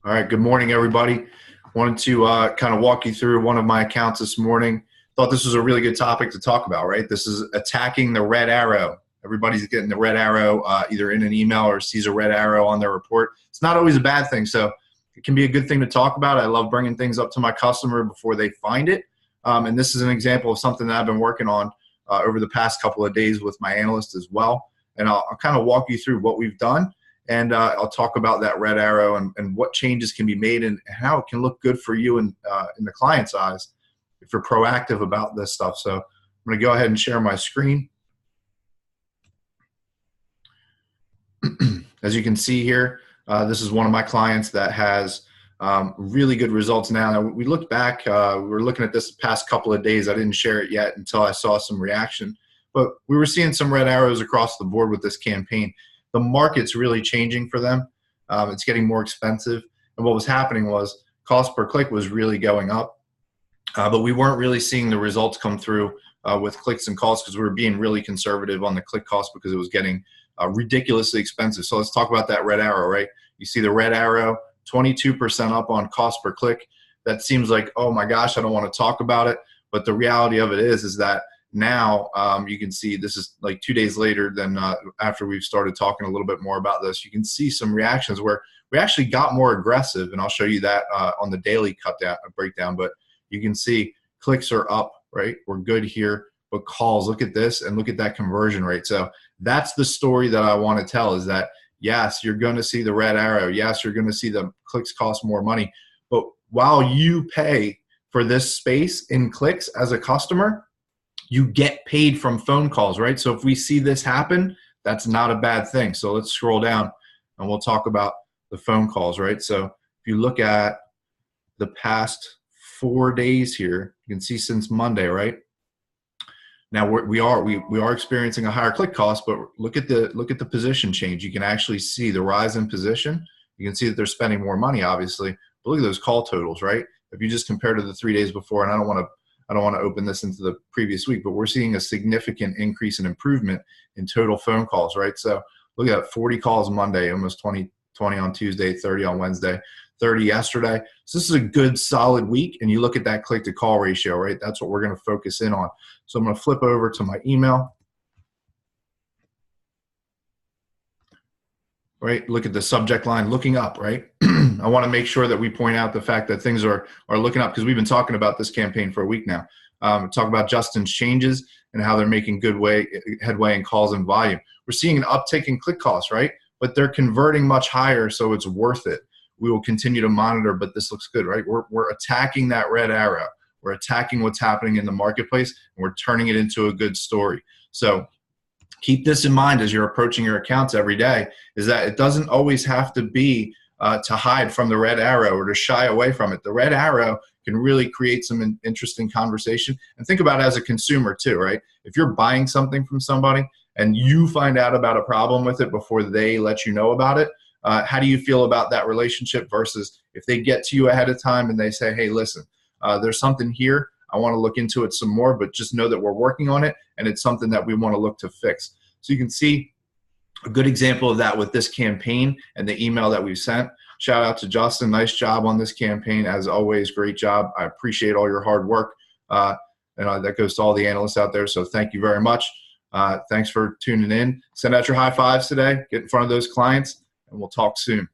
All right, good morning, everybody. Wanted to kind of walk you through one of my accounts this morning. Thought this was a really good topic to talk about, right? This is attacking the red arrow. Everybody's getting the red arrow either in an email or sees a red arrow on their report. It's not always a bad thing, so it can be a good thing to talk about. I love bringing things up to my customer before they find it. And this is an example of something that I've been working on over the past couple of days with my analyst as well. And I'll kind of walk you through what we've done. And I'll talk about that red arrow and what changes can be made and how it can look good for you in the client's eyes if you're proactive about this stuff. So I'm going to go ahead and share my screen. As you can see here, this is one of my clients that has really good results now. We looked back, we were looking at this the past couple of days. I didn't share it yet until I saw some reaction. But we were seeing some red arrows across the board with this campaign. The market's really changing for them. It's getting more expensive. And what was happening was cost per click was really going up. But we weren't really seeing the results come through with clicks and calls because we were being really conservative on the click cost because it was getting ridiculously expensive. So let's talk about that red arrow, right? You see the red arrow, 22% up on cost per click. That seems like, oh my gosh, I don't want to talk about it. But the reality of it is that now you can see this is like 2 days later than after we've started talking a little bit more about this. You can see some reactions where we actually got more aggressive, and I'll show you that on the daily breakdown. But you can see clicks are up, right? We're good here, but calls, look at this and look at that conversion rate. So that's the story that I want to tell is that, yes, you're going to see the red arrow. Yes, you're going to see the clicks cost more money. But while you pay for this space in clicks as a customer, you get paid from phone calls, right? So if we see this happen, that's not a bad thing. So let's scroll down and we'll talk about the phone calls, right? So if you look at the past 4 days here, you can see since Monday, right? Now we are experiencing a higher click cost, but look at the position change. You can actually see the rise in position. You can see that they're spending more money, obviously. But look at those call totals, right? If you just compare to the 3 days before, and I don't want to open this into the previous week, but we're seeing a significant increase in improvement in total phone calls, right? So look at 40 calls Monday, almost 20 on Tuesday, 30 on Wednesday, 30 yesterday. So this is a good solid week. And you look at that click to call ratio, right? That's what we're going to focus in on. So I'm going to flip over to my email. Right, look at the subject line, looking up, right? I want to make sure that we point out the fact that things are looking up because we've been talking about this campaign for a week now. Talk about Justin's changes and how they're making good headway in calls and volume. We're seeing an uptick in click costs, right? But they're converting much higher, so it's worth it. We will continue to monitor, but this looks good, right? We're attacking that red arrow. We're attacking what's happening in the marketplace, and we're turning it into a good story. So keep this in mind as you're approaching your accounts every day, is that it doesn't always have to be to hide from the red arrow or to shy away from it. The red arrow can really create some interesting conversation. And think about it as a consumer too, right? If you're buying something from somebody and you find out about a problem with it before they let you know about it, how do you feel about that relationship versus if they get to you ahead of time and they say, hey, listen, there's something here. I want to look into it some more, but just know that we're working on it and it's something that we want to look to fix. So you can see a good example of that with this campaign and the email that we've sent. Shout out to Justin. Nice job on this campaign. As always, great job. I appreciate all your hard work. And that goes to all the analysts out there. So thank you very much. Thanks for tuning in. Send out your high fives today. Get in front of those clients, and we'll talk soon.